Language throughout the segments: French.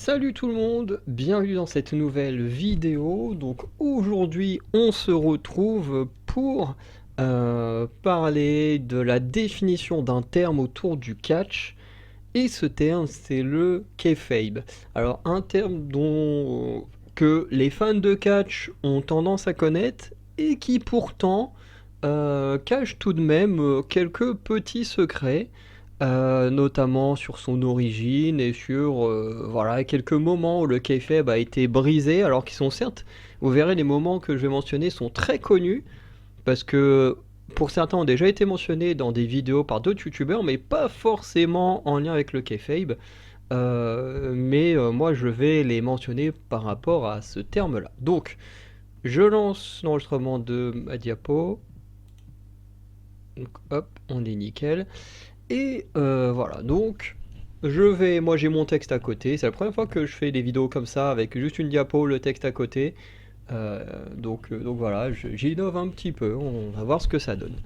Salut tout le monde, bienvenue dans cette nouvelle vidéo. Donc aujourd'hui on se retrouve pour parler de la définition d'un terme autour du catch. Et ce terme c'est le kayfabe. Alors un terme que les fans de catch ont tendance à connaître et qui pourtant cache tout de même quelques petits secrets, notamment sur son origine et sur voilà, quelques moments où le kayfabe a été brisé, alors qu'ils sont certes, vous verrez, les moments que je vais mentionner sont très connus, parce que pour certains ont déjà été mentionnés dans des vidéos par d'autres youtubeurs, mais pas forcément en lien avec le kayfabe. Mais moi je vais les mentionner par rapport à ce terme-là. Donc, je lance l'enregistrement de ma diapo. Donc hop, on est nickel. Et voilà, donc moi j'ai mon texte à côté, c'est la première fois que je fais des vidéos comme ça avec juste une diapo, le texte à côté. Donc voilà, j'innove un petit peu, on va voir ce que ça donne.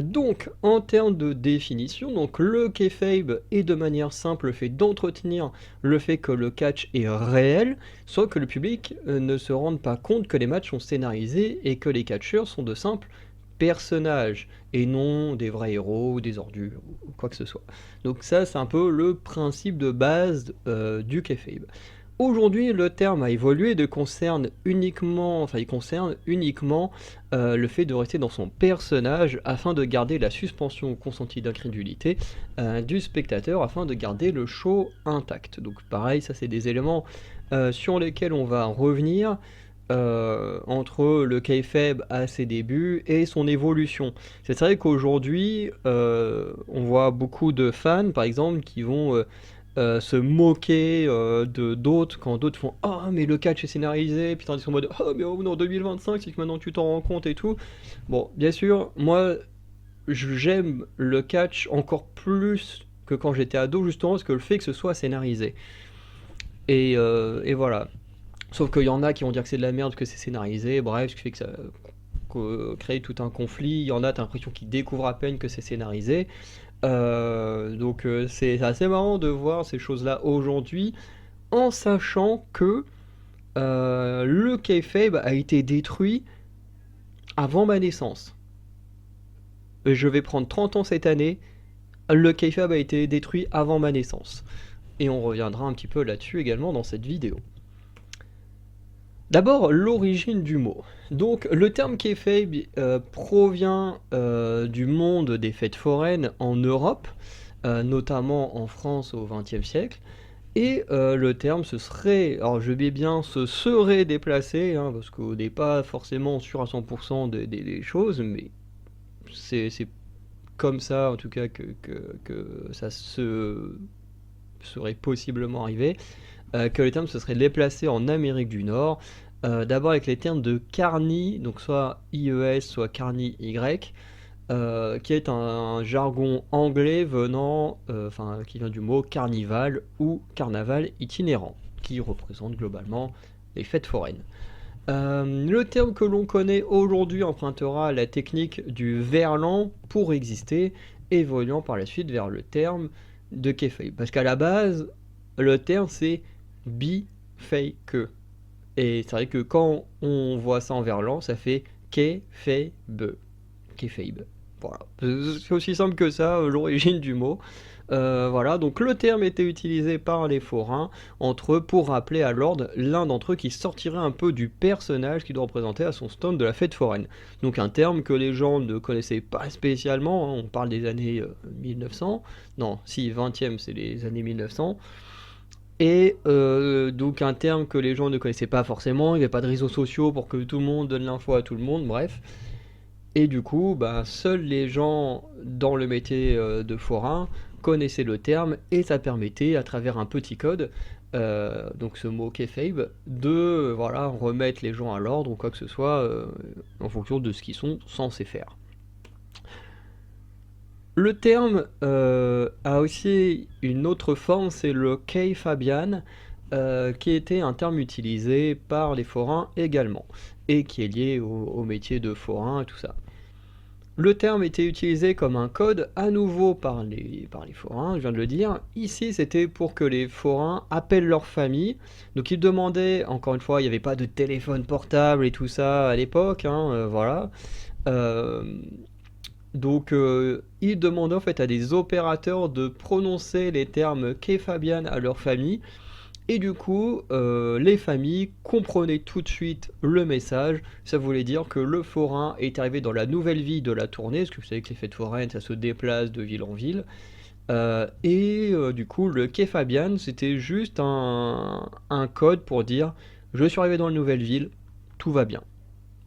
Donc en termes de définition, donc le kayfabe est de manière simple le fait d'entretenir le fait que le catch est réel, soit que le public ne se rende pas compte que les matchs sont scénarisés et que les catcheurs sont de simples personnages et non des vrais héros ou des ordures ou quoi que ce soit. Donc ça c'est un peu le principe de base du kayfabe. Aujourd'hui, le terme a évolué il concerne uniquement le fait de rester dans son personnage afin de garder la suspension consentie d'incrédulité du spectateur afin de garder le show intact. Donc pareil, ça c'est des éléments sur lesquels on va revenir entre le kayfabe à ses débuts et son évolution. C'est vrai qu'aujourd'hui, on voit beaucoup de fans, par exemple, qui vont se moquer de d'autres quand d'autres font «Ah, mais le catch est scénarisé», puis tandis qu'ils sont en mode «Ah, mais oh, en 2025, c'est que maintenant tu t'en rends compte et tout». Bon, bien sûr, moi, j'aime le catch encore plus que quand j'étais ado, justement, parce que le fait que ce soit scénarisé. Et voilà. Sauf qu'il y en a qui vont dire que c'est de la merde, que c'est scénarisé, bref, ce qui fait que ça crée tout un conflit. Il y en a, t'as l'impression qu'ils découvrent à peine que c'est scénarisé. Donc c'est assez marrant de voir ces choses-là aujourd'hui, en sachant que le kayfabe a été détruit avant ma naissance. Je vais prendre 30 ans cette année, le kayfabe a été détruit avant ma naissance. Et on reviendra un petit peu là-dessus également dans cette vidéo. D'abord, l'origine du mot. Donc, le terme kayfabe provient du monde des fêtes foraines en Europe, notamment en France au XXe siècle. Et le terme se serait, alors je vais bien, se serait déplacé, hein, parce qu'on n'est pas forcément sûr à 100% des choses, mais c'est comme ça en tout cas que ça serait possiblement arrivé. Que les termes se seraient déplacés en Amérique du Nord, d'abord avec les termes de carny, donc soit IES, soit carny Y, qui est un jargon anglais qui vient du mot carnival ou carnaval itinérant, qui représente globalement les fêtes foraines. Le terme que l'on connaît aujourd'hui empruntera la technique du verlan pour exister, évoluant par la suite vers le terme de kayfabe. Parce qu'à la base, le terme c'est bi-fake. Et c'est vrai que quand on voit ça en verlan, ça fait kayfabe. Kayfabe. Voilà. C'est aussi simple que ça, l'origine du mot. Voilà, donc le terme était utilisé par les forains entre eux pour rappeler à l'ordre l'un d'entre eux qui sortirait un peu du personnage qu'il doit représenter à son stand de la fête foraine. Donc un terme que les gens ne connaissaient pas spécialement, hein, on parle des années 1900, non, si 20e c'est les années 1900, et donc un terme que les gens ne connaissaient pas forcément, il n'y avait pas de réseaux sociaux pour que tout le monde donne l'info à tout le monde, bref. Et du coup, seuls les gens dans le métier de forain connaissaient le terme et ça permettait, à travers un petit code, donc ce mot kayfabe, de remettre les gens à l'ordre ou quoi que ce soit en fonction de ce qu'ils sont censés faire. Le terme a aussi une autre forme, c'est le kayfabian, qui était un terme utilisé par les forains également, et qui est lié au métier de forain et tout ça. Le terme était utilisé comme un code à nouveau par les forains, je viens de le dire. Ici, c'était pour que les forains appellent leur famille. Donc ils demandaient, encore une fois, il n'y avait pas de téléphone portable et tout ça à l'époque, hein, voilà. Euh, donc ils demandaient en fait à des opérateurs de prononcer les termes Kefabian à leur famille. Et du coup, les familles comprenaient tout de suite le message. Ça voulait dire que le forain est arrivé dans la nouvelle ville de la tournée, parce que vous savez que les fêtes foraines, ça se déplace de ville en ville. Du coup, le quai Fabian, c'était juste un code pour dire je suis arrivé dans la nouvelle ville, tout va bien.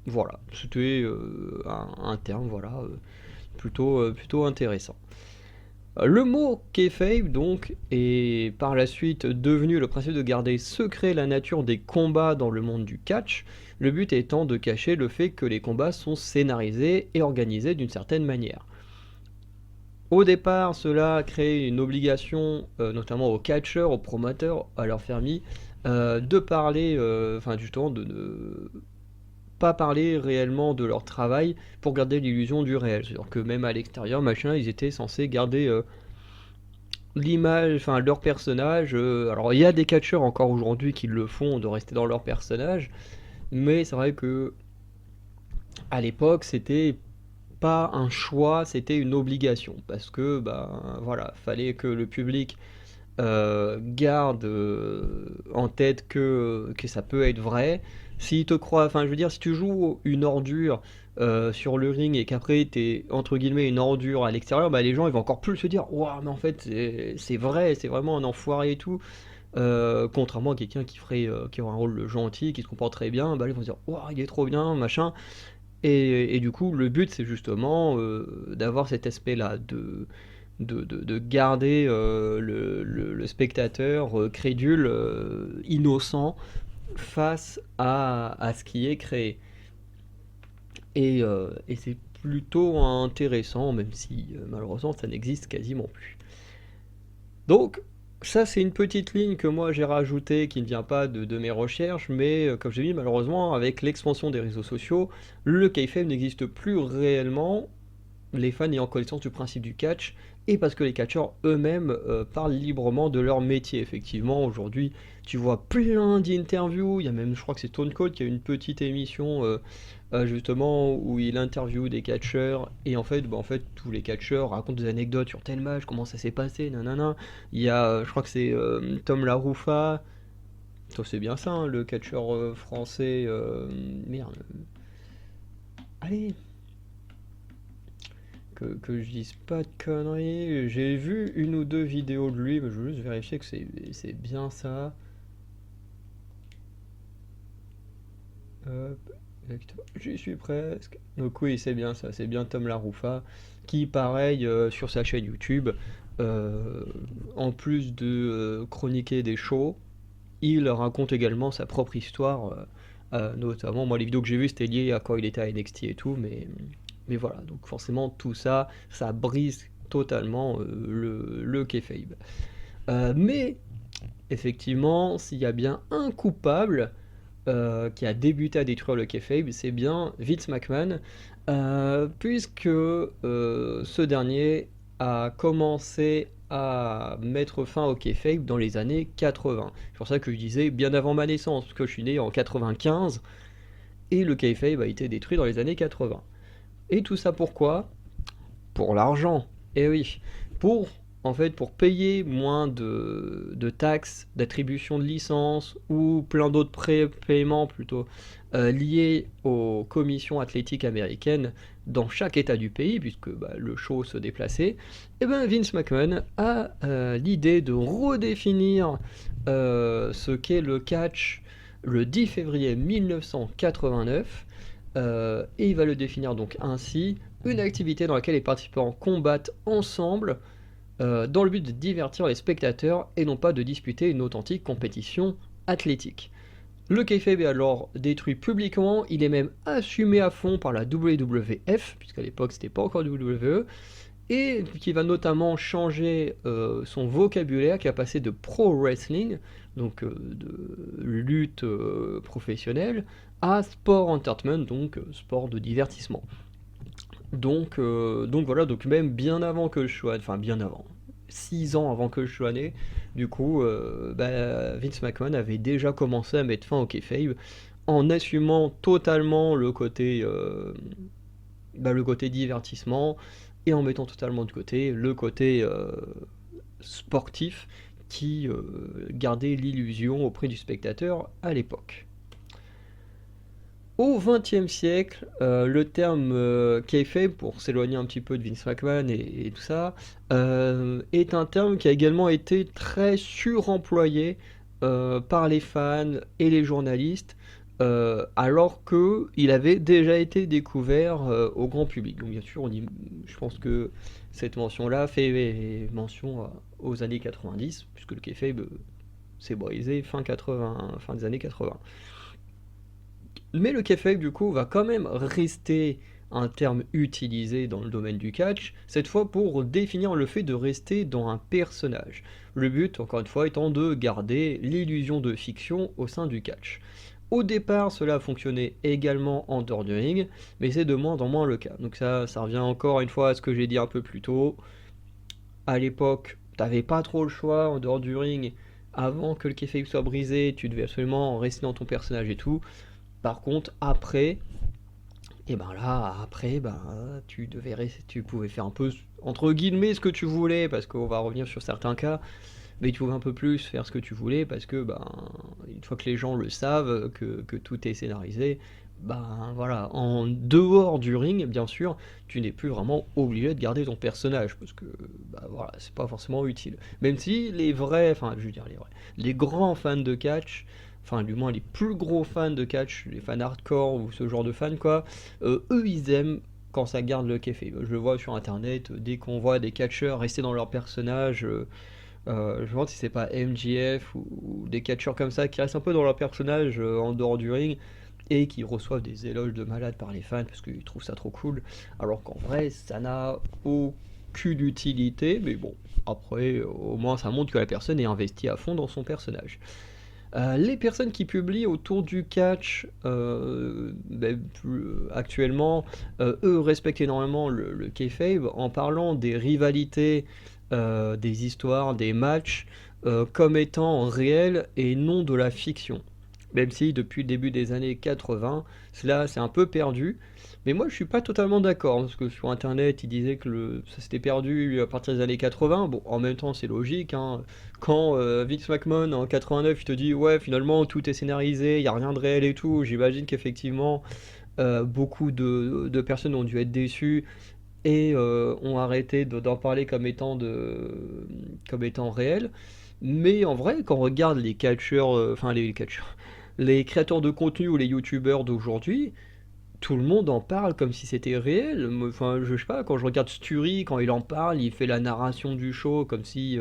Voilà, c'était un terme, voilà, plutôt intéressant. Le mot kayfabe donc est par la suite devenu le principe de garder secret la nature des combats dans le monde du catch, le but étant de cacher le fait que les combats sont scénarisés et organisés d'une certaine manière. Au départ, cela a créé une obligation, notamment aux catcheurs, aux promoteurs, à leur famille, de parler, enfin justement de ne pas parler réellement de leur travail pour garder l'illusion du réel. C'est-à-dire que même à l'extérieur, machin, ils étaient censés garder l'image, enfin leur personnage. Alors il y a des catcheurs encore aujourd'hui qui le font de rester dans leur personnage, mais c'est vrai que à l'époque c'était pas un choix, c'était une obligation parce que bah voilà, fallait que le public garde en tête que ça peut être vrai. Si te crois, enfin je veux dire, si tu joues une ordure sur le ring et qu'après t'es entre guillemets une ordure à l'extérieur, bah les gens ils vont encore plus se dire waouh mais en fait c'est vrai, c'est vraiment un enfoiré et tout. Contrairement à quelqu'un qui aurait un rôle de gentil, qui se comporte très bien, bah ils vont se dire waouh il est trop bien machin. Et du coup le but c'est justement d'avoir cet aspect là de garder le spectateur crédule, innocent, face à ce qui est créé. Et c'est plutôt intéressant, même si malheureusement ça n'existe quasiment plus. Donc, ça c'est une petite ligne que moi j'ai rajoutée qui ne vient pas de mes recherches, mais comme j'ai dit, malheureusement, avec l'expansion des réseaux sociaux, le kayfabe n'existe plus réellement, les fans ayant connaissance du principe du catch, et parce que les catcheurs eux-mêmes parlent librement de leur métier. Effectivement, aujourd'hui, tu vois plein d'interviews, il y a même, je crois que c'est Stone Cold qui a une petite émission justement où il interviewe des catcheurs, et en fait, tous les catcheurs racontent des anecdotes sur tel match, comment ça s'est passé, nanana. Il y a, je crois que c'est Tom LaRuffa, toi c'est bien ça, hein, le catcheur français, merde, allez, que je dise pas de conneries. J'ai vu une ou deux vidéos de lui, mais je veux juste vérifier que c'est bien ça. Hop, j'y suis presque. Donc oui, c'est bien ça, c'est bien Tom LaRuffa, qui pareil, sur sa chaîne YouTube, euh, en plus de chroniquer des shows, il raconte également sa propre histoire, notamment, moi les vidéos que j'ai vues c'était lié à quand il était à NXT et tout, mais voilà, donc forcément tout ça, ça brise totalement le kayfabe. Mais effectivement, s'il y a bien un coupable qui a débuté à détruire le kayfabe, c'est bien Vince McMahon, puisque ce dernier a commencé à mettre fin au kayfabe dans les années 80. C'est pour ça que je disais bien avant ma naissance, parce que je suis né en 95, et le kayfabe a été détruit dans les années 80. Et tout ça pourquoi? Pour l'argent. Eh oui, pour en fait pour payer moins de taxes, d'attribution de licences ou plein d'autres paiements plutôt liés aux commissions athlétiques américaines dans chaque état du pays, puisque bah, le show se déplaçait, et ben Vince McMahon a l'idée de redéfinir ce qu'est le catch le 10 février 1989, et il va le définir donc ainsi: une activité dans laquelle les participants combattent ensemble dans le but de divertir les spectateurs et non pas de disputer une authentique compétition athlétique. Le kayfabe est alors détruit publiquement, il est même assumé à fond par la WWF, puisqu'à l'époque c'était pas encore WWE, et qui va notamment changer son vocabulaire, qui a passé de pro wrestling, donc de lutte professionnelle, à sport entertainment, donc sport de divertissement. Donc voilà, donc même bien avant que je sois, enfin bien avant, 6 ans avant que je sois né, du coup, Vince McMahon avait déjà commencé à mettre fin au kayfabe en assumant totalement le côté divertissement et en mettant totalement de côté le côté sportif qui gardait l'illusion auprès du spectateur à l'époque. Au XXe siècle, le terme kayfabe, pour s'éloigner un petit peu de Vince McMahon et tout ça, est un terme qui a également été très suremployé par les fans et les journalistes, alors qu'il avait déjà été découvert au grand public. Donc bien sûr, je pense que cette mention-là fait mention aux années 90, puisque le kayfabe s'est brisé fin des années 80. Mais le kayfabe, du coup, va quand même rester un terme utilisé dans le domaine du catch, cette fois pour définir le fait de rester dans un personnage. Le but, encore une fois, étant de garder l'illusion de fiction au sein du catch. Au départ, cela fonctionnait également en dehors du ring, mais c'est de moins en moins le cas. Donc ça revient encore une fois à ce que j'ai dit un peu plus tôt. À l'époque, t'avais pas trop le choix en dehors du ring. Avant que le kayfabe soit brisé, tu devais absolument rester dans ton personnage et tout. Par contre, après, et ben là, après, tu pouvais faire un peu, entre guillemets, ce que tu voulais, parce qu'on va revenir sur certains cas, mais tu pouvais un peu plus faire ce que tu voulais, parce que, une fois que les gens le savent, que tout est scénarisé, voilà, en dehors du ring, bien sûr, tu n'es plus vraiment obligé de garder ton personnage, parce que, voilà, c'est pas forcément utile. Même si les vrais, enfin, je veux dire les vrais, les grands fans de catch, enfin du moins les plus gros fans de catch, les fans hardcore ou ce genre de fans quoi, eux ils aiment quand ça garde le kayfabe. Je le vois sur internet, dès qu'on voit des catcheurs rester dans leur personnage, je me demande si c'est pas MJF ou des catcheurs comme ça qui restent un peu dans leur personnage en dehors du ring et qui reçoivent des éloges de malade par les fans parce qu'ils trouvent ça trop cool, alors qu'en vrai ça n'a aucune utilité, mais bon, après au moins ça montre que la personne est investie à fond dans son personnage. Les personnes qui publient autour du catch actuellement, eux respectent énormément le kayfabe en parlant des rivalités, des histoires, des matchs comme étant réels et non de la fiction. Même si depuis le début des années 80, cela s'est un peu perdu. Mais moi je suis pas totalement d'accord, parce que sur internet ils disaient que ça s'était perdu à partir des années 80. Bon, en même temps c'est logique, hein. Quand Vince McMahon en 89 il te dit ouais finalement tout est scénarisé, il n'y a rien de réel et tout, j'imagine qu'effectivement beaucoup de personnes ont dû être déçues et ont arrêté d'en parler comme étant réel. Mais en vrai, quand on regarde les catcheurs, enfin les catcheurs, les créateurs de contenu ou les youtubeurs d'aujourd'hui, tout le monde en parle comme si c'était réel. Enfin, je sais pas, quand je regarde Sturi, quand il en parle, il fait la narration du show comme si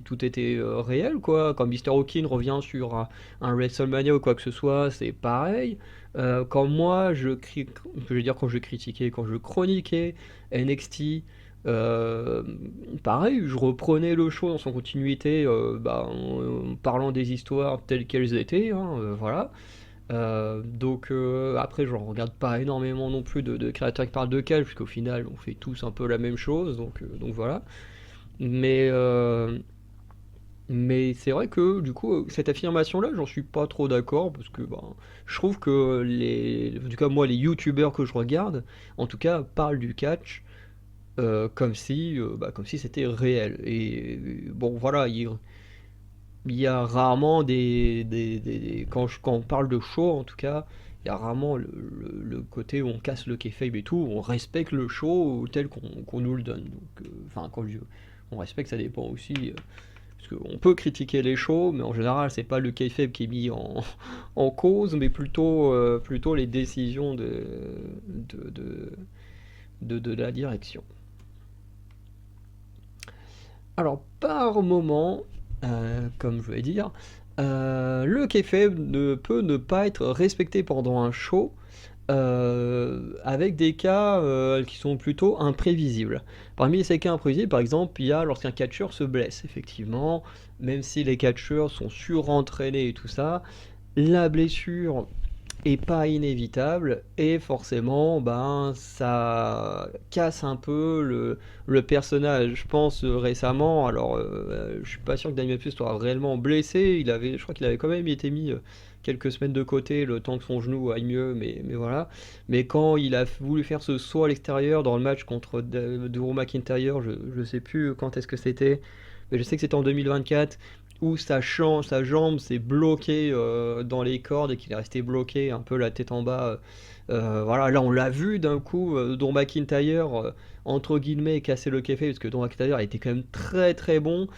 tout était réel, quoi. Quand Mr. Hawking revient sur un WrestleMania ou quoi que ce soit, c'est pareil. Quand moi, je veux dire, quand je critiquais, quand je chroniquais NXT, euh, pareil, je reprenais le show dans son continuité, en parlant des histoires telles qu'elles étaient, hein, voilà. Après, je regarde pas énormément non plus de créateurs qui parlent de catch, puisqu'au final, on fait tous un peu la même chose, donc voilà. Mais, euh, mais c'est vrai que du coup, cette affirmation-là, j'en suis pas trop d'accord, parce que je trouve que en tout cas moi, les youtubeurs que je regarde, en tout cas, parlent du catch comme si c'était réel. Et bon, voilà, il y a rarement quand on parle de show, en tout cas, il y a rarement le côté où on casse le kayfabe et tout, où on respecte le show tel qu'on nous le donne. Donc, enfin, on respecte, ça dépend aussi. Parce qu'on peut critiquer les shows, mais en général, c'est pas le kayfabe qui est mis en cause, mais plutôt les décisions de, de, de la direction. Alors, par moment, comme je vais dire, le kayfabe peut ne pas être respecté pendant un show, avec des cas qui sont plutôt imprévisibles. Parmi ces cas imprévisibles, par exemple, il y a lorsqu'un catcheur se blesse, effectivement, même si les catcheurs sont surentraînés et tout ça, la blessure est pas inévitable et forcément ben ça casse un peu le personnage. Je pense récemment, alors je suis pas sûr que Daniel Plus soit réellement blessé, je crois qu'il avait quand même été mis quelques semaines de côté le temps que son genou aille mieux, mais voilà. Mais quand il a voulu faire ce saut à l'extérieur dans le match contre Drew McIntyre, je sais plus quand est-ce que c'était, mais je sais que c'était en 2024 où sa jambe s'est bloquée dans les cordes et qu'il est resté bloqué un peu la tête en bas. Voilà, là on l'a vu d'un coup, Drew McIntyre, entre guillemets, casser le café, parce que Drew McIntyre était quand même très très bon.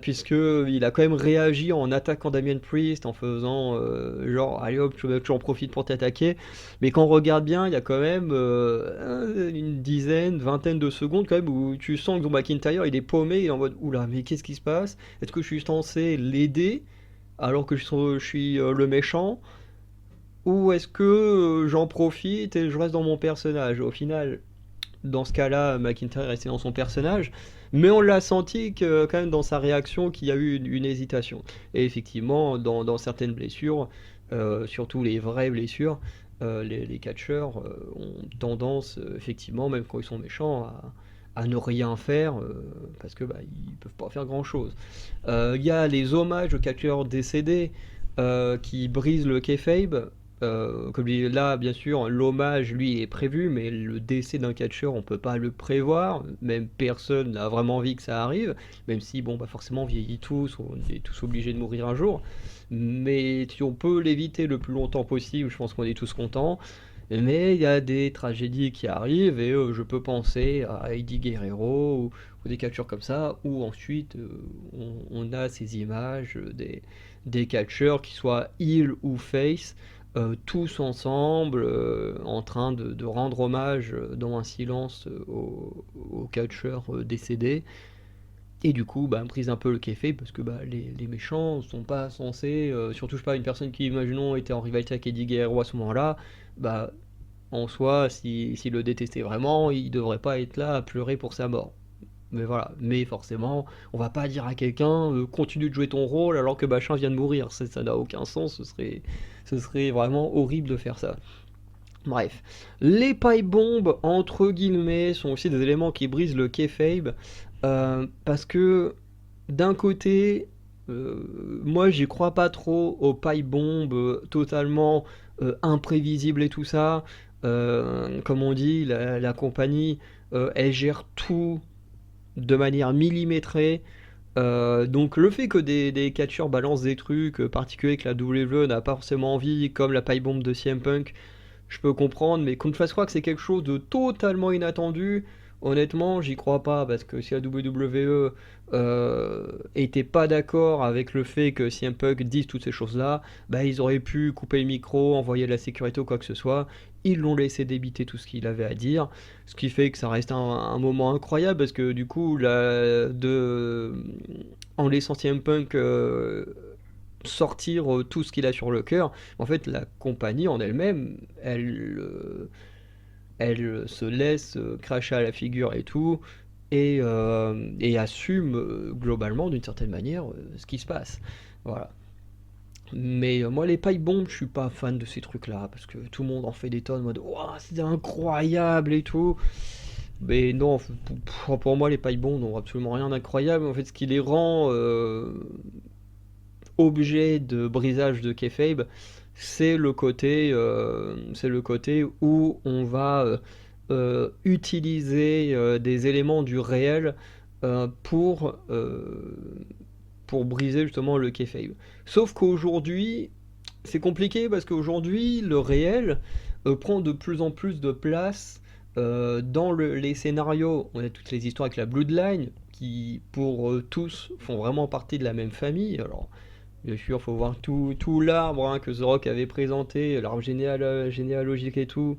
Puisque il a quand même réagi en attaquant Damien Priest, en faisant genre allez hop, tu en profites pour t'attaquer. Mais quand on regarde bien, il y a quand même une dizaine, vingtaine de secondes quand même où tu sens que Drew McIntyre il est paumé, il est en mode oula, mais qu'est-ce qui se passe? Est-ce que je suis censé l'aider alors que je suis le méchant? Ou est-ce que j'en profite et je reste dans mon personnage? Au final, dans ce cas-là, McIntyre est resté dans son personnage, mais on l'a senti que, quand même dans sa réaction qu'il y a eu une hésitation. Et effectivement, dans certaines blessures, surtout les vraies blessures, les catcheurs ont tendance, effectivement, même quand ils sont méchants, à ne rien faire parce que bah, ils peuvent pas faire grand-chose. Il y a les hommages aux catcheurs décédés qui brisent le kayfabe. Là, bien sûr, l'hommage, lui, est prévu, mais le décès d'un catcheur, on peut pas le prévoir. Même personne n'a vraiment envie que ça arrive, même si, bon, bah forcément, on vieillit tous, on est tous obligés de mourir un jour. Mais si on peut l'éviter le plus longtemps possible, je pense qu'on est tous contents. Mais il y a des tragédies qui arrivent, et je peux penser à Eddie Guerrero ou des catcheurs comme ça, où ensuite on a ces images des catcheurs qui soient heel ou face, tous ensemble, en train de rendre hommage dans un silence aux catcheurs décédés. Et du coup, bah, brise un peu le kayfabe parce que bah, les méchants sont pas censés, surtout je sais pas, une personne qui, imaginons, était en rivalité avec Eddie Guerrero à ce moment-là, bah, en soi, s'il le détestait vraiment, il devrait pas être là à pleurer pour sa mort. Mais voilà, mais forcément, on va pas dire à quelqu'un continue de jouer ton rôle alors que machin vient de mourir, ça n'a aucun sens, ce serait vraiment horrible de faire ça. Bref, les pipe bombes entre guillemets sont aussi des éléments qui brisent le kayfabe parce que d'un côté, moi j'y crois pas trop aux pipe bombes totalement imprévisibles et tout ça. Comme on dit, la compagnie elle gère tout de manière millimétrée. Donc le fait que des catcheurs balancent des trucs particuliers que la WWE n'a pas forcément envie, comme la pipe bombe de CM Punk, je peux comprendre, mais qu'on te fasse croire que c'est quelque chose de totalement inattendu, honnêtement, j'y crois pas, parce que si la WWE était pas d'accord avec le fait que CM Punk dise toutes ces choses-là, bah ils auraient pu couper le micro, envoyer de la sécurité ou quoi que ce soit. Ils l'ont laissé débiter tout ce qu'il avait à dire, ce qui fait que ça reste un moment incroyable, parce que du coup, en laissant CM Punk sortir tout ce qu'il a sur le cœur. En fait, la compagnie en elle-même, elle se laisse cracher à la figure et tout, et assume globalement, d'une certaine manière, ce qui se passe. Voilà. Mais moi, les pipe bombes, je suis pas fan de ces trucs-là, parce que tout le monde en fait des tonnes, en mode «Ouah, c'est incroyable et tout». Mais non, pour moi, les pipe bombes n'ont absolument rien d'incroyable. En fait, ce qui les rend objet de brisage de kayfabe, c'est le côté où on va utiliser des éléments du réel euh, pour, euh, pour briser justement le kayfabe. Sauf qu'aujourd'hui, c'est compliqué parce qu'aujourd'hui, le réel prend de plus en plus de place dans les scénarios. On a toutes les histoires avec la Bloodline qui, pour tous, font vraiment partie de la même famille. Alors, bien sûr, il faut voir tout l'arbre hein, que The Rock avait présenté, l'arbre généalogique et tout.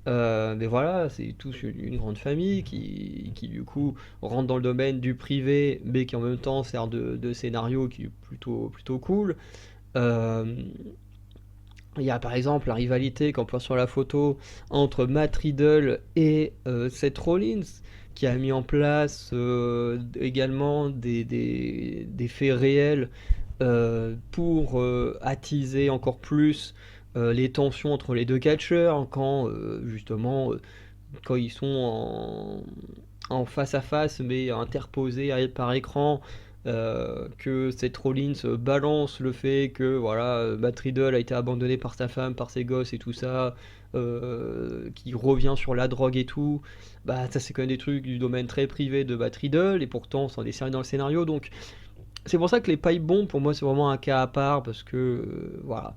Mais voilà, c'est tous une grande famille qui, du coup rentre dans le domaine du privé, mais qui en même temps sert de scénario qui est plutôt cool. Euh, il y a par exemple la rivalité qu'on voit sur la photo entre Matt Riddle et Seth Rollins, qui a mis en place également des faits réels pour attiser encore plus les tensions entre les deux catcheurs, quand justement quand ils sont en face à face mais interposés par écran, que Seth Rollins balance le fait que voilà, Matt Riddle a été abandonné par sa femme, par ses gosses et tout ça, qui revient sur la drogue et tout, bah ça c'est quand même des trucs du domaine très privé de Matt Riddle et pourtant c'est desservi dans le scénario, donc c'est pour ça que les pipe bombs pour moi c'est vraiment un cas à part parce que voilà,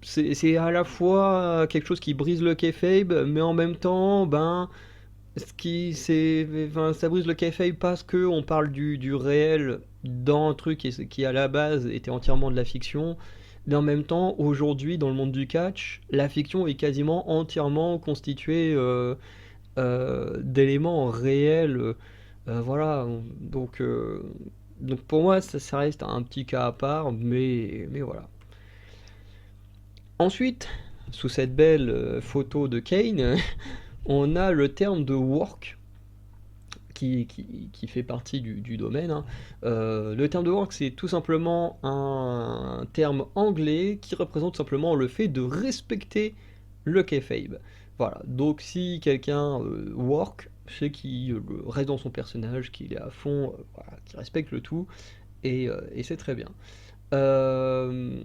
c'est à la fois quelque chose qui brise le kayfabe, mais en même temps, ben, enfin, ça brise le kayfabe parce que on parle du réel dans un truc qui à la base était entièrement de la fiction. Mais en même temps, aujourd'hui, dans le monde du catch, la fiction est quasiment entièrement constituée d'éléments réels. Voilà, donc pour moi, ça reste un petit cas à part, mais voilà. Ensuite, sous cette belle photo de Kane, on a le terme de work qui fait partie du domaine, hein. Le terme de work, c'est tout simplement un terme anglais qui représente simplement le fait de respecter le kayfabe. Voilà, donc si quelqu'un work, c'est qu'il reste dans son personnage, qu'il est à fond, voilà, qu'il respecte le tout, et c'est très bien. Euh,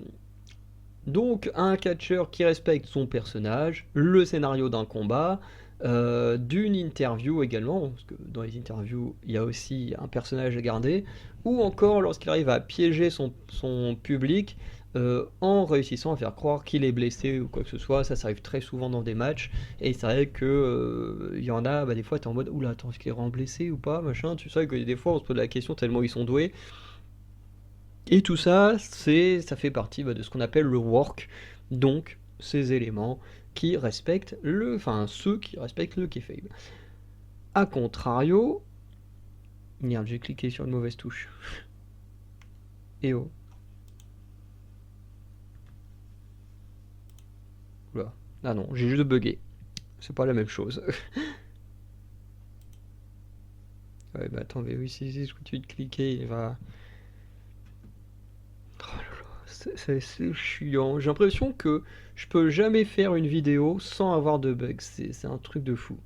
donc un catcheur qui respecte son personnage, le scénario d'un combat, d'une interview également, parce que dans les interviews il y a aussi un personnage à garder, ou encore lorsqu'il arrive à piéger son public en réussissant à faire croire qu'il est blessé ou quoi que ce soit, ça arrive très souvent dans des matchs, et c'est vrai que il y en a, bah, des fois t'es en mode oula attends est-ce qu'il est vraiment blessé ou pas, machin, tu sais que des fois on se pose la question tellement ils sont doués, et tout ça, ça fait partie bah, de ce qu'on appelle le work, donc ces éléments qui respectent enfin ceux qui respectent le kayfabe. A contrario, merde, j'ai cliqué sur une mauvaise touche. Et oh, oula. Ah non, j'ai juste bugué. C'est pas la même chose. Ouais, bah attends, mais oui, si je continue de cliquer, il va. Oh là là, c'est chiant. J'ai l'impression que je peux jamais faire une vidéo sans avoir de bugs. C'est un truc de fou.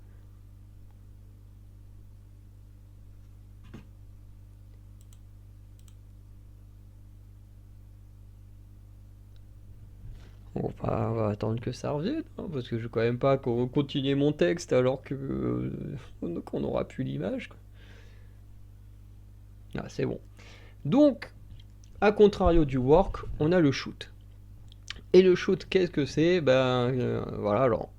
On va attendre que ça revienne, hein, parce que je vais quand même pas continuer mon texte alors que qu'on aura plus l'image, quoi. Ah, c'est bon. Donc, à contrario du work, on a le shoot. Et le shoot, qu'est-ce que c'est? Ben voilà, alors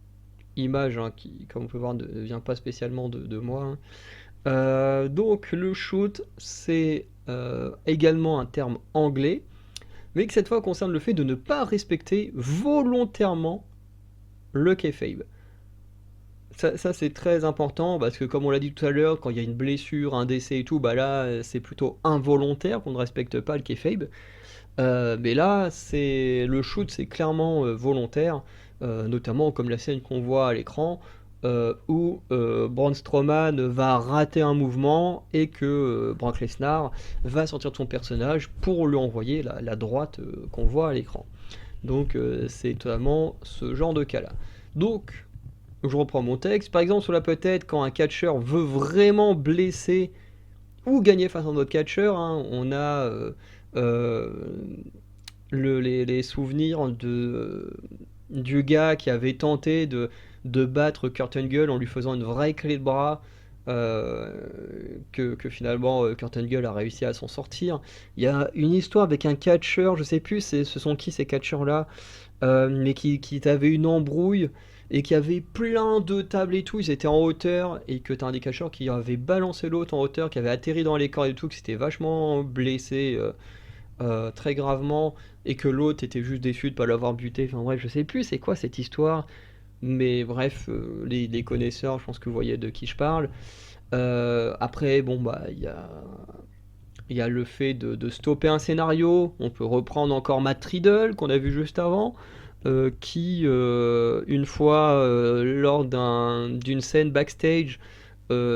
image hein, qui, comme on peut voir, ne vient pas spécialement de moi, hein. Donc le shoot, c'est également un terme anglais, mais qui cette fois concerne le fait de ne pas respecter volontairement le kayfabe. Ça, c'est très important parce que comme on l'a dit tout à l'heure, quand il y a une blessure, un décès et tout, bah là c'est plutôt involontaire qu'on ne respecte pas le kayfabe. Mais là, le shoot, c'est clairement volontaire, notamment comme la scène qu'on voit à l'écran, où Braun Strowman va rater un mouvement et que Brock Lesnar va sortir de son personnage pour lui envoyer la droite qu'on voit à l'écran. Donc c'est totalement ce genre de cas-là. Donc, je reprends mon texte. Par exemple, cela peut être quand un catcheur veut vraiment blesser ou gagner face à un autre catcheur, hein. On a euh, les souvenirs du gars qui avait tenté de battre Kurt Angle en lui faisant une vraie clé de bras, euh, que finalement Kurt Angle a réussi à s'en sortir. Il y a une histoire avec un catcheur, je sais plus ce sont qui ces catcheurs-là, mais qui avait une embrouille et qui avait plein de tables et tout, ils étaient en hauteur et que t'as un des catcheurs qui avait balancé l'autre en hauteur, qui avait atterri dans les cordes et tout, qui s'était vachement blessé très gravement et que l'autre était juste déçu de pas l'avoir buté. Enfin bref, je sais plus c'est quoi cette histoire, mais bref, les connaisseurs, je pense que vous voyez de qui je parle. Après, bon bah il y a le fait de stopper un scénario. On peut reprendre encore Matt Riddle qu'on a vu juste avant, qui une fois lors d'une scène backstage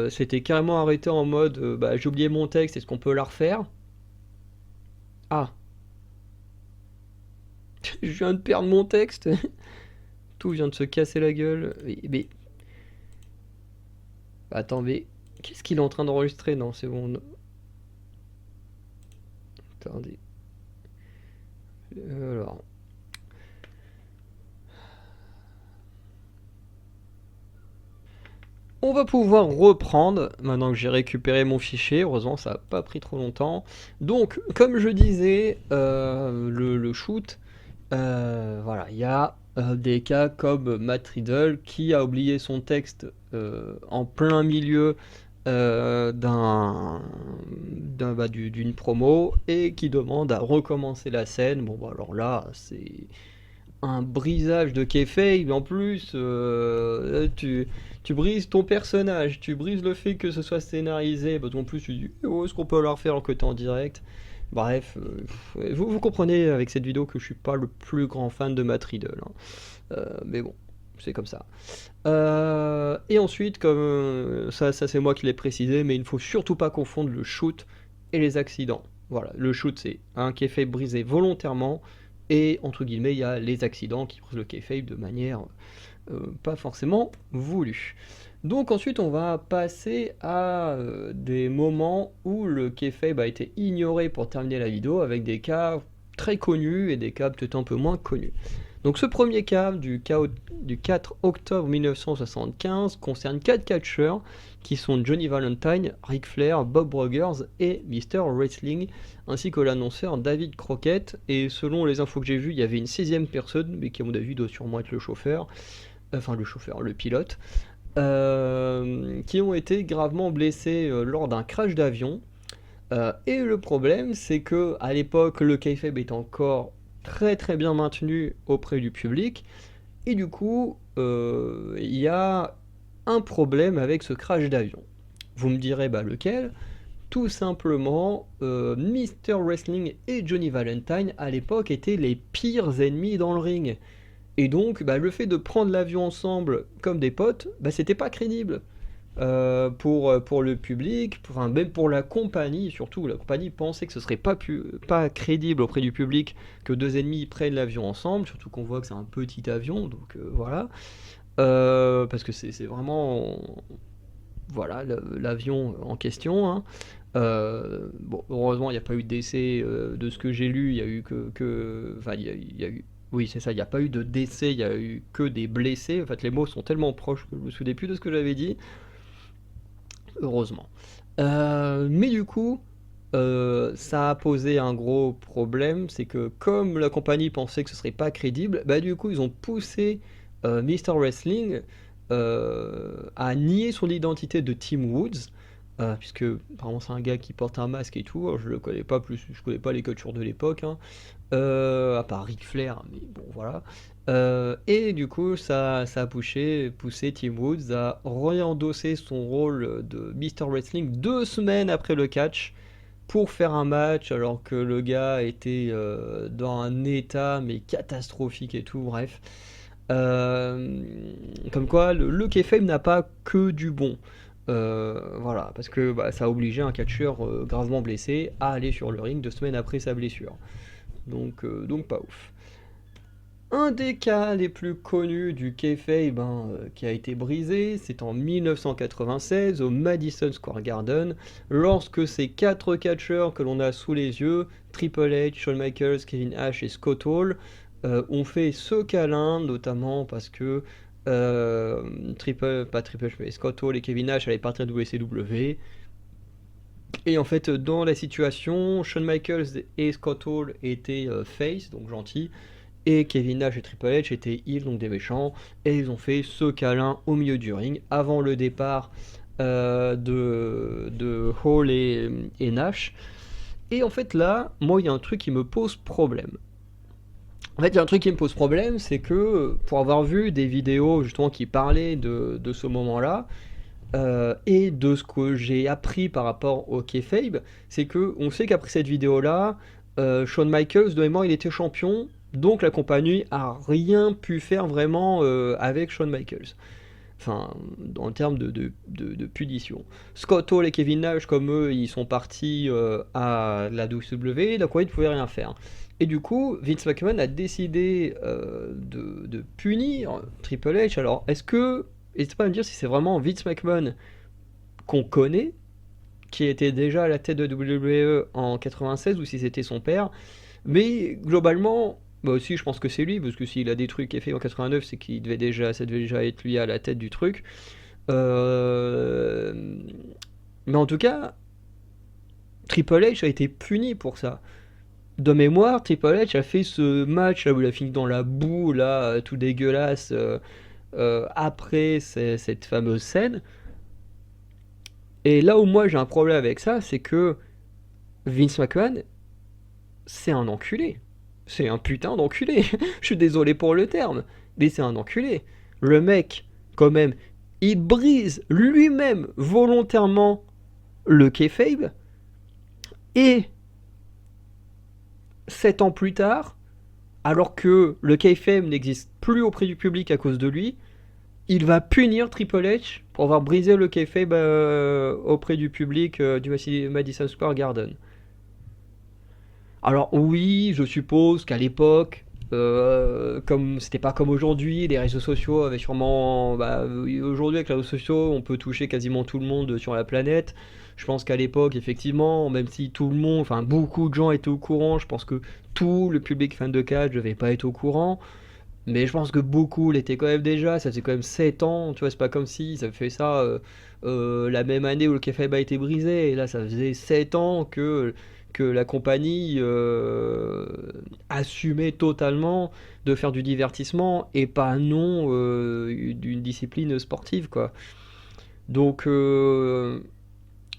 s'était carrément arrêté en mode bah, j'ai oublié mon texte, est-ce qu'on peut la refaire? Ah, Je viens de perdre mon texte. Tout vient de se casser la gueule. Mais... Attends, mais... Qu'est-ce qu'il est en train d'enregistrer? Non, c'est bon. Attendez. Alors... On va pouvoir reprendre, maintenant que j'ai récupéré mon fichier, heureusement ça n'a pas pris trop longtemps. Donc, comme je disais, le shoot, voilà, il y a des cas comme Matt Riddle qui a oublié son texte en plein milieu d'une promo et qui demande à recommencer la scène. Bon, bah, alors là, c'est un brisage de kayfabe, en plus, tu brises ton personnage, tu brises le fait que ce soit scénarisé, parce qu'en plus tu dis, oh, est-ce qu'on peut leur faire en côté en direct? Bref, vous comprenez avec cette vidéo que je suis pas le plus grand fan de Matt Riddle, hein. Mais bon, c'est comme ça. Et ensuite, comme ça c'est moi qui l'ai précisé, mais il ne faut surtout pas confondre le shoot et les accidents. Voilà, le shoot c'est un kayfabe brisé volontairement, et entre guillemets il y a les accidents qui brisent le kayfabe de manière pas forcément voulue. Donc ensuite on va passer à des moments où le kayfabe a été ignoré pour terminer la vidéo, avec des cas très connus et des cas peut-être un peu moins connus. Donc ce premier cas du 4 octobre 1975 concerne 4 catcheurs qui sont Johnny Valentine, Ric Flair, Bob Rogers et Mr. Wrestling, ainsi que l'annonceur David Crockett. Et selon les infos que j'ai vues, il y avait une 6ème personne, mais qui à mon avis doit sûrement être le chauffeur, le pilote, qui ont été gravement blessés lors d'un crash d'avion. Et le problème, c'est que à l'époque, le kayfabe est encore très très bien maintenu auprès du public, et du coup, il y a un problème avec ce crash d'avion. Vous me direz, bah lequel? Tout simplement, Mr. Wrestling et Johnny Valentine, à l'époque, étaient les pires ennemis dans le ring. Et donc, bah, le fait de prendre l'avion ensemble comme des potes, bah, c'était pas crédible. Pour le public, enfin même pour la compagnie, surtout la compagnie pensait que ce serait pas crédible auprès du public que deux ennemis prennent l'avion ensemble, surtout qu'on voit que c'est un petit avion, donc voilà. Parce que c'est vraiment voilà l'avion en question, hein. Bon, heureusement il n'y a pas eu de décès, de ce que j'ai lu, il y a eu enfin il y a eu, oui c'est ça, il n'y a pas eu de décès, il y a eu que des blessés. En fait les mots sont tellement proches que je me souviens plus de ce que j'avais dit, heureusement. Mais du coup, ça a posé un gros problème, c'est que comme la compagnie pensait que ce serait pas crédible, bah du coup ils ont poussé Mr. Wrestling à nier son identité de Tim Woods, puisque apparemment c'est un gars qui porte un masque et tout. Alors, je le connais pas plus, je connais pas les coutures de l'époque, hein. À part Ric Flair, mais bon voilà. Et du coup, ça a poussé Tim Woods à réendosser son rôle de Mr. Wrestling 2 semaines après le catch pour faire un match, alors que le gars était dans un état mais catastrophique et tout, bref. Comme quoi, le kayfabe n'a pas que du bon. Voilà, parce que bah, ça a obligé un catcheur gravement blessé à aller sur le ring 2 semaines après sa blessure. Donc pas ouf. Un des cas les plus connus du kayfabe qui a été brisé, c'est en 1996 au Madison Square Garden, lorsque ces 4 catcheurs que l'on a sous les yeux, Triple H, Shawn Michaels, Kevin Nash et Scott Hall, ont fait ce câlin, notamment parce que pas Triple H, mais Scott Hall et Kevin Nash allaient partir de WCW. Et en fait, dans la situation, Shawn Michaels et Scott Hall étaient face, donc gentils, et Kevin Nash et Triple H étaient heel, donc des méchants, et ils ont fait ce câlin au milieu du ring, avant le départ de Hall et Nash. Et en fait là, moi il y a un truc qui me pose problème. En fait, il y a un truc qui me pose problème, c'est que pour avoir vu des vidéos justement qui parlaient de ce moment-là, et de ce que j'ai appris par rapport au kayfabe, c'est que on sait qu'après cette vidéo-là, Shawn Michaels, de mémoire, il était champion, donc la compagnie a rien pu faire vraiment avec Shawn Michaels. Enfin, en termes de punition. Scott Hall et Kevin Nash, comme eux, ils sont partis à la WWE, donc ouais, ils ne pouvaient rien faire. Et du coup, Vince McMahon a décidé de punir Triple H. Alors, n'hésitez pas à me dire si c'est vraiment Vince McMahon qu'on connaît, qui était déjà à la tête de WWE en 96, ou si c'était son père. Mais globalement, bah aussi, je pense que c'est lui, parce que s'il a des trucs qu'il a fait en 89, c'est ça devait déjà être lui à la tête du truc. Euh, Mais en tout cas, Triple H a été puni pour ça. De mémoire, Triple H a fait ce match là où il a fini dans la boue, là, tout dégueulasse, après cette fameuse scène. Et là où moi j'ai un problème avec ça, c'est que Vince McMahon, c'est un enculé. C'est un putain d'enculé. Je suis désolé pour le terme, mais c'est un enculé. Le mec, quand même, il brise lui-même volontairement le kayfabe, et 7 ans plus tard, alors que le kayfabe n'existe plus auprès du public à cause de lui, il va punir Triple H pour avoir brisé le kayfabe auprès du public du Madison Square Garden. Alors oui, je suppose qu'à l'époque, comme c'était pas comme aujourd'hui, les réseaux sociaux avaient sûrement, aujourd'hui avec les réseaux sociaux, on peut toucher quasiment tout le monde sur la planète. Je pense qu'à l'époque, effectivement, même si tout le monde, enfin beaucoup de gens étaient au courant, je pense que tout le public fan de catch ne devait pas être au courant. Mais je pense que beaucoup l'étaient quand même déjà, ça faisait quand même 7 ans, tu vois, c'est pas comme si ça fait ça la même année où le kayfabe a été brisé, et là ça faisait 7 ans que la compagnie assumait totalement de faire du divertissement et pas non d'une discipline sportive, quoi. Donc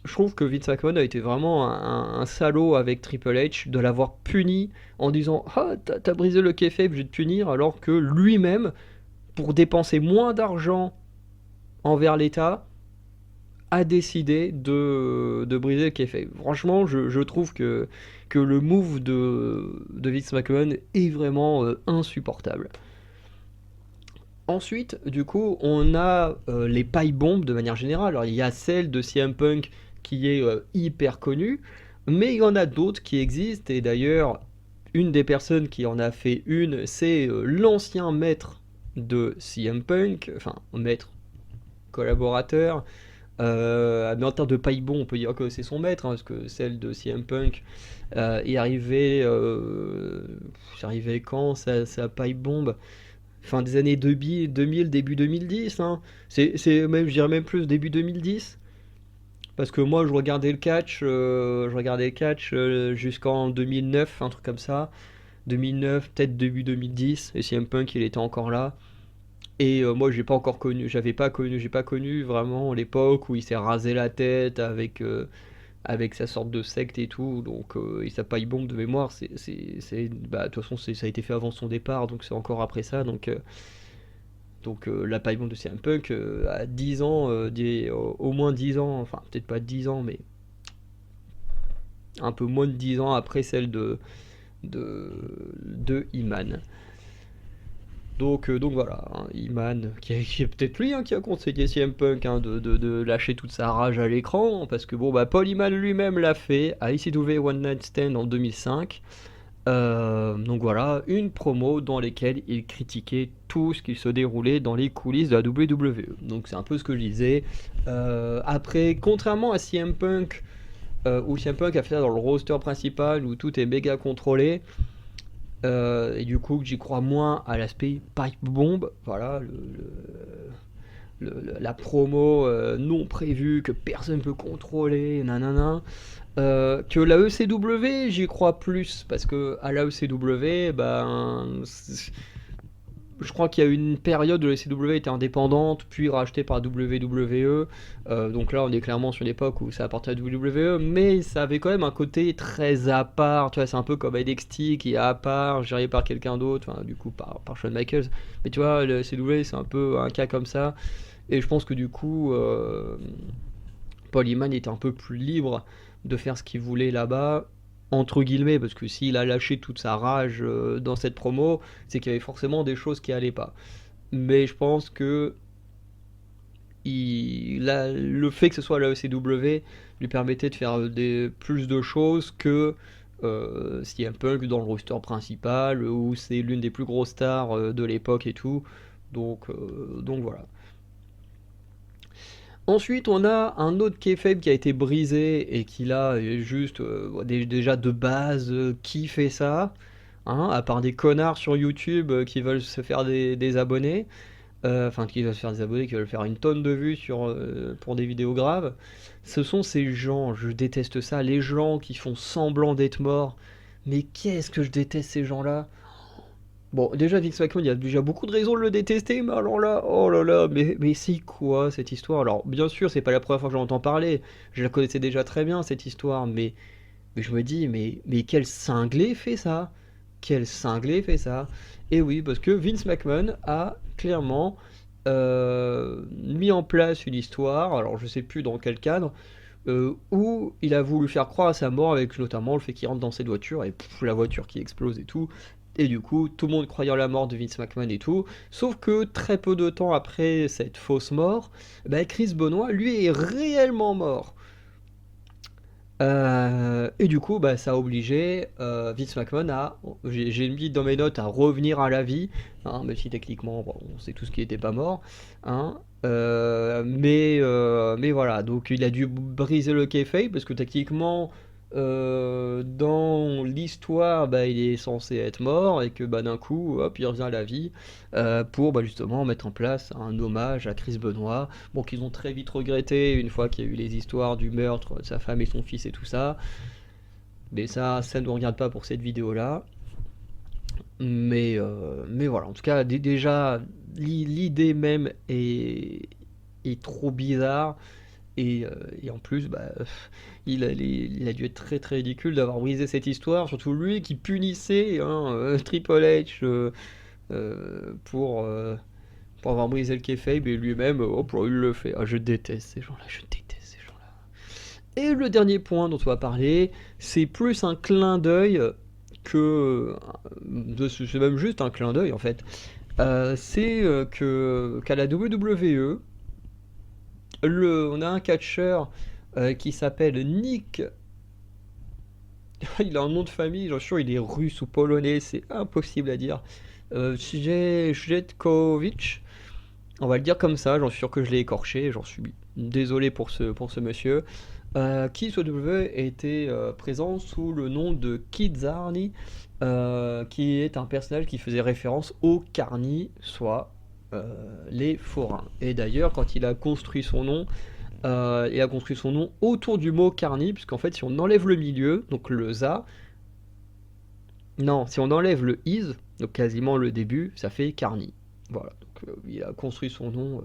je trouve que Vince McMahon a été vraiment un salaud avec Triple H de l'avoir puni en disant ah t'as brisé le kayfabe, je vais te punir, alors que lui-même, pour dépenser moins d'argent envers l'État, a décidé de briser le kayfabe. Franchement, je trouve que le move de Vince McMahon est vraiment insupportable. Ensuite, du coup, on a les pailles bombes de manière générale. Alors, il y a celle de CM Punk qui est hyper connue, mais il y en a d'autres qui existent. Et d'ailleurs, une des personnes qui en a fait une, c'est l'ancien maître de CM Punk, enfin, maître, collaborateur. Mais en termes de paille bombe, on peut dire que c'est son maître, hein, parce que celle de CM Punk est arrivée. C'est arrivé quand sa paille bombe? Fin des années 2000, début 2010, hein. C'est même, je dirais même plus début 2010. Parce que moi, je regardais le catch jusqu'en 2009, un truc comme ça. 2009, peut-être début 2010. Et CM Punk, il était encore là. Et moi, j'ai pas connu vraiment l'époque où il s'est rasé la tête avec sa sorte de secte et tout. Donc, et sa paille bombe de mémoire, de toute façon, ça a été fait avant son départ, donc c'est encore après ça. Donc la paille bombe de CM Punk a 10 ans, au moins 10 ans, enfin peut-être pas 10 ans, mais un peu moins de 10 ans après celle de Iman. Donc voilà, hein, Iman, qui est peut-être lui, hein, qui a conseillé CM Punk, hein, de lâcher toute sa rage à l'écran, parce que bon, bah, Paul Iman lui-même l'a fait à ICW One Night Stand en 2005. Donc voilà, une promo dans laquelle il critiquait tout ce qui se déroulait dans les coulisses de la WWE. Donc c'est un peu ce que je disais. Après, contrairement à CM Punk, où CM Punk a fait ça dans le roster principal, où tout est méga contrôlé, et du coup j'y crois moins à l'aspect pipe bomb, voilà, la promo non prévue que personne peut contrôler, nanana. Que la ECW, j'y crois plus, parce que à la ECW, je crois qu'il y a eu une période où la ECW était indépendante, puis rachetée par WWE. Donc là, on est clairement sur une époque où ça apportait à la WWE, mais ça avait quand même un côté très à part. Tu vois, c'est un peu comme NXT qui est à part, géré par quelqu'un d'autre, enfin, du coup par Shawn Michaels. Mais tu vois, la ECW, c'est un peu un cas comme ça. Et je pense que du coup, Paul Heyman était un peu plus libre de faire ce qu'il voulait là-bas, entre guillemets, parce que s'il a lâché toute sa rage dans cette promo, c'est qu'il y avait forcément des choses qui allaient pas. Mais je pense que le fait que ce soit la ECW lui permettait de faire plus de choses que CM Punk dans le roster principal, où c'est l'une des plus grosses stars de l'époque et tout. Donc voilà. Ensuite, on a un autre kayfabe qui a été brisé et qui là est juste déjà de base, qui fait ça, hein, à part des connards sur YouTube qui veulent se faire des abonnés, enfin qui veulent se faire des abonnés, qui veulent faire une tonne de vues pour des vidéos graves. Ce sont ces gens, je déteste ça, les gens qui font semblant d'être morts. Mais qu'est-ce que je déteste ces gens-là. Bon, déjà, Vince McMahon, il y a déjà beaucoup de raisons de le détester, mais alors là, oh là là, mais c'est quoi cette histoire? Alors, bien sûr, c'est pas la première fois que j'en entends parler, je la connaissais déjà très bien, cette histoire, mais je me dis, mais quel cinglé fait ça? Quel cinglé fait ça? Et oui, parce que Vince McMahon a clairement mis en place une histoire, alors je sais plus dans quel cadre, où il a voulu faire croire à sa mort avec notamment le fait qu'il rentre dans cette voiture et pouf, la voiture qui explose et tout. Et du coup, tout le monde croyant la mort de Vince McMahon et tout. Sauf que très peu de temps après cette fausse mort, bah, Chris Benoit, lui, est réellement mort. Et du coup, bah, ça a obligé Vince McMahon à, j'ai mis dans mes notes, à revenir à la vie, hein, même si techniquement, bon, on sait tous qu'il n'était pas mort, hein, mais voilà, donc il a dû briser le kayfabe, parce que techniquement, dans l'histoire, bah, il est censé être mort, et que bah, d'un coup, hop, il revient à la vie, pour bah, justement mettre en place un hommage à Chris Benoit. Bon, qu'ils ont très vite regretté une fois qu'il y a eu les histoires du meurtre de sa femme et son fils et tout ça. Mais ça ne nous regarde pas pour cette vidéo-là. Mais voilà, en tout cas, déjà, l'idée même est trop bizarre. Et en plus, bah, il a dû être très très ridicule d'avoir brisé cette histoire, surtout lui qui punissait hein, Triple H pour avoir brisé le kayfabe, et lui-même, hop, il le fait. Ah, je déteste ces gens-là, je déteste ces gens-là. Et le dernier point dont on va parler, c'est plus un clin d'œil que... C'est même juste un clin d'œil en fait. C'est qu'à la WWE, on a un catcheur qui s'appelle Nick. Il a un nom de famille, j'en suis sûr il est russe ou polonais, c'est impossible à dire. Sjetkovic, on va le dire comme ça, j'en suis sûr que je l'ai écorché, j'en suis désolé pour ce monsieur, qui sur W était présent sous le nom de Kid Zarni, qui est un personnage qui faisait référence aux Carni, soit les forains. Et d'ailleurs, quand il a construit son nom, il a construit son nom autour du mot Carni, puisqu'en fait, si on enlève le milieu, donc le za, non, si on enlève le is, donc quasiment le début, ça fait Carni. Voilà, donc il a construit son nom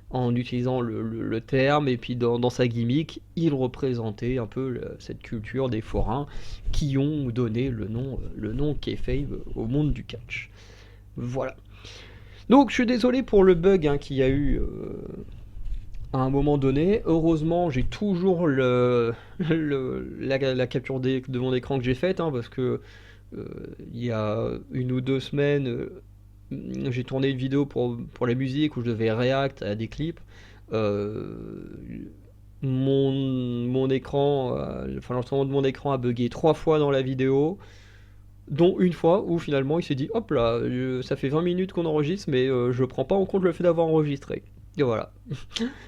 en utilisant le terme, et puis dans sa gimmick, il représentait un peu cette culture des forains qui ont donné le nom kayfabe au monde du catch. Voilà. Donc je suis désolé pour le bug hein, qu'il y a eu à un moment donné. Heureusement, j'ai toujours la capture de mon écran que j'ai faite, hein, parce que il y a une ou deux semaines, j'ai tourné une vidéo pour la musique où je devais react à des clips. Euh, mon écran, enfin l'enregistrement de mon écran a bugué 3 fois dans la vidéo, dont une fois où finalement il s'est dit hop là, ça fait 20 minutes qu'on enregistre, mais je prends pas en compte le fait d'avoir enregistré. Et voilà.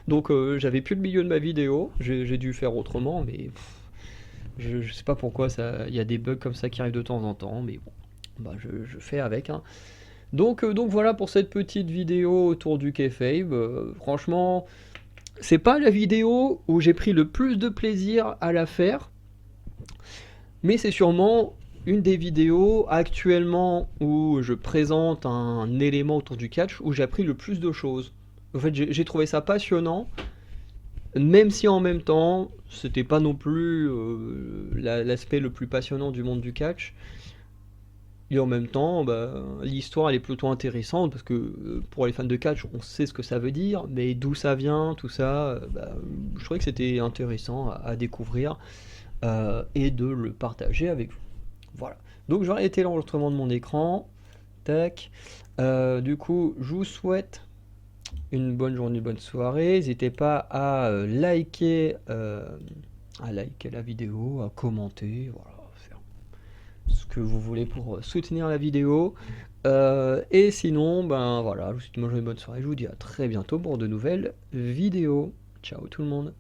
Donc j'avais plus le milieu de ma vidéo, j'ai dû faire autrement, mais je sais pas pourquoi il y a des bugs comme ça qui arrivent de temps en temps, mais bon, bah je fais avec. Hein. Donc voilà pour cette petite vidéo autour du kayfabe. Franchement, c'est pas la vidéo où j'ai pris le plus de plaisir à la faire, mais c'est sûrement une des vidéos actuellement où je présente un élément autour du catch où j'ai appris le plus de choses. En fait, j'ai trouvé ça passionnant, même si en même temps, c'était pas non plus l'aspect le plus passionnant du monde du catch. Et en même temps, bah, l'histoire elle est plutôt intéressante parce que pour les fans de catch, on sait ce que ça veut dire, mais d'où ça vient, tout ça, bah, je trouvais que c'était intéressant à découvrir et de le partager avec vous. Voilà. Donc je vais arrêter l'enregistrement de mon écran. Tac. Du coup, je vous souhaite une bonne journée, une bonne soirée. N'hésitez pas à liker la vidéo, à commenter, voilà, ce que vous voulez pour soutenir la vidéo. Et sinon, ben voilà, je vous souhaite une bonne soirée, je vous dis à très bientôt pour de nouvelles vidéos. Ciao tout le monde.